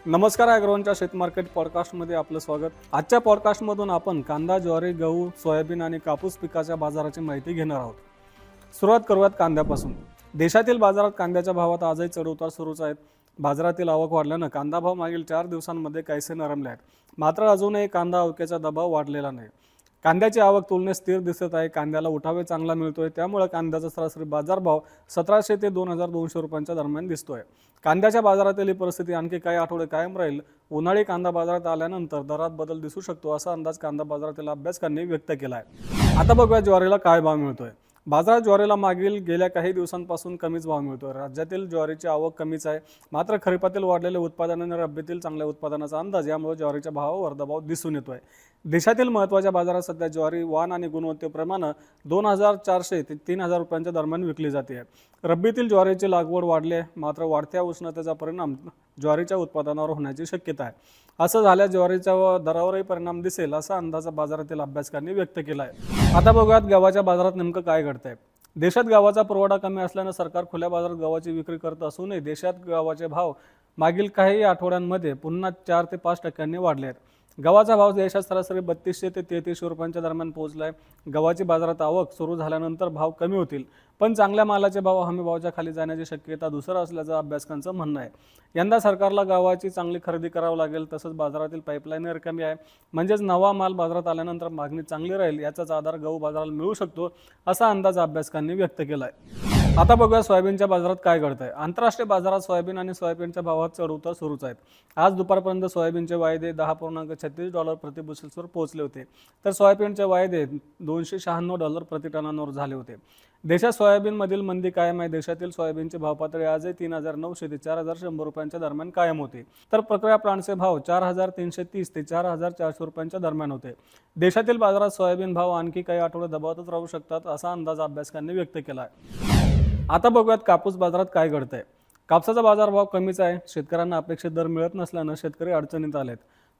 नमस्कार, ॲग्रोवनच्या शेत मार्केट पॉडकास्टमध्ये आपलं स्वागत। आजच्या पॉडकास्टमधून आपण कांदा, ज्वारी, गहू, सोयाबीन आणि कापूस पिकाच्या बाजाराची माहिती घेणार आहोत। सुरुवात करूयात कांद्यापासून। देशातील बाजारात कांद्याच्या भावात आजही चढउतार सुरूच आहेत। बाजारातील आवक वाढल्यानं कांदा भाव मागील 4 दिवसांमध्ये काहीसे नरमले आहेत, मात्र अजूनही कांदा अवकेचा दबाव वाढलेला नाही। कांद्याची आवक तुलनेत स्थिर दिसत आहे। कांद्याला उठावे चांगला मिळतोय, त्यामुळे कांद्याचा सरासरी बाजारभाव 1700 ते 2200 रुपयांच्या दरम्यान दिसतोय। कांद्याच्या बाजारातील ही परिस्थिती आणखी काही आठवडे कायम राहील। उन्हाळी कांदा बाजारात आल्यानंतर दरात बदल दिसू शकतो, असा अंदाज कांदा बाजारातील अभ्यासकांनी व्यक्त केला आहे। आता बघूया ज्वारीला काय भाव मिळतोय। बाजारात ज्वारीला मागील गेल्या काही दिवसांपासून कमीच भाव मिळतोय। राज्यातील ज्वारीची आवक कमीच आहे, मात्र खरीपातील वाढलेले उत्पादन आणि रब्बीतील चांगल्या उत्पादनाचा अंदाज यामुळे ज्वारीच्या भावावर दबाव दिसून येतोय। देशातील महत्त्वाच्या बाजारात सध्या ज्वारी वाण आणि गुणवत्तेप्रमाणे 2400 ते 3000 रुपयांच्या दरम्यान विकली जाते। रब्बीतील ज्वारीची लागवड वाढली आहे, मात्र वाढत्या उष्णतेचा परिणाम ज्वारीच्या उत्पादनावर होण्याची शक्यता आहे। असं झाल्यास ज्वारीच्या दरावरही परिणाम दिसेल, असा अंदाज बाजारातील अभ्यासकांनी व्यक्त केला आहे। आता बघूयात गव्हाच्या बाजारात नेमकं काय घडतंय। देशात गव्हाचा पुरवठा कमी असल्यानं सरकार खुल्या बाजारात गव्हाची विक्री करत असूनही देशात गव्हाचे भाव मागील काही आठवड्यांमध्ये पुन्हा 4 ते 5% वाढले आहेत। गव्हाचा भाव देशात सरासरी 3200 ते 3300 रुपयांच्या दरम्यान पोहोचला आहे। गव्हाची बाजारात आवक सुरू झाल्यानंतर भाव कमी होतील, पण चांगल्या मालाचे भाव हमी भावाच्या खाली जाण्याची शक्यता दुसरं असल्याचं अभ्यासकांचं म्हणणं आहे। यंदा सरकारला गव्हाची चांगली खरेदी करावी लागेल, तसंच बाजारातील पाईपलाईन रिकामी आहे, म्हणजेच नवा माल बाजारात आल्यानंतर मागणी चांगली राहील, याचाच आधार गहू बाजाराला मिळू शकतो, असा अंदाज अभ्यासकांनी व्यक्त केला आहे। आता बघूया सोयाबीनच्या बाजारात काय घडतंय। आंतरराष्ट्रीय बाजारात सोयाबीन आणि सोयाबीनच्या भावात चढउतार सुरूच आहेत। आज दुपारपर्यंत सोयाबीनचे वायदे $10.36 प्रति बुशेल्सवर पोहोचले होते, तर सोयाबीनचे वायदे $296 प्रति टनांवर झाले होते। देशात सोयाबीनमधील मंदी कायम आहे। देशातील सोयाबीनचे भाव पातळी आजही 3900 ते 4100 रुपयांच्या दरम्यान कायम होते, तर प्रक्रिया प्लांटचे भाव 4330 ते 4400 रुपयांच्या दरम्यान होते। देशातील बाजारात सोयाबीन भाव आणखी काही आठवडे दबावातच राहू शकतात, असा अंदाज अभ्यासकांनी व्यक्त केला आहे। आता बघूयात कापूस बाजारात काय घडतंय। कापसाचा बाजारभाव कमीच आहे। शेतकऱ्यांना अपेक्षित दर मिळत नसल्यानं शेतकरी अडचणीत आलेत।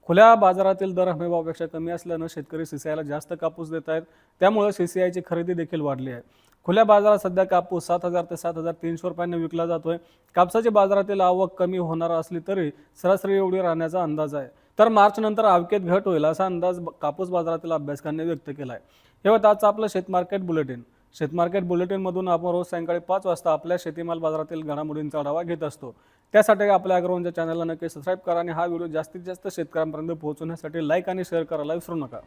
खुल्या बाजारातील दर हमीभावापेक्षा कमी असल्यानं शेतकरी सीसीआयला जास्त कापूस देत आहेत, त्यामुळे सीसीआयची खरेदी देखील वाढली आहे। खुल्या बाजारात सध्या कापूस 7000 ते 7300 रुपयांनी विकला जातोय। कापसाची बाजारातील आवक कमी होणार असली तरी सरासरी एवढी राहण्याचा अंदाज आहे, तर मार्च नंतर आवकेत घट होईल, असा अंदाज कापूस बाजारातील अभ्यासकांनी व्यक्त केला आहे। हे होतं आजचं आपलं शेत मार्केट बुलेटिन। शेत मार्केट बुलेटिनमधून आपण रोज सायंकाळी 5 वाजता आपल्या शेतीमाल बाजारातील घडामोडींचा आढावा घेत असतो। त्यासाठी आपल्या ॲग्रोवनच्या चॅनलला नक्की सबस्क्राईब करा आणि हा व्हिडिओ जास्तीत जास्त शेतकऱ्यांपर्यंत पोहोचवण्यासाठी लाईक आणि शेअर करायला विसरू नका।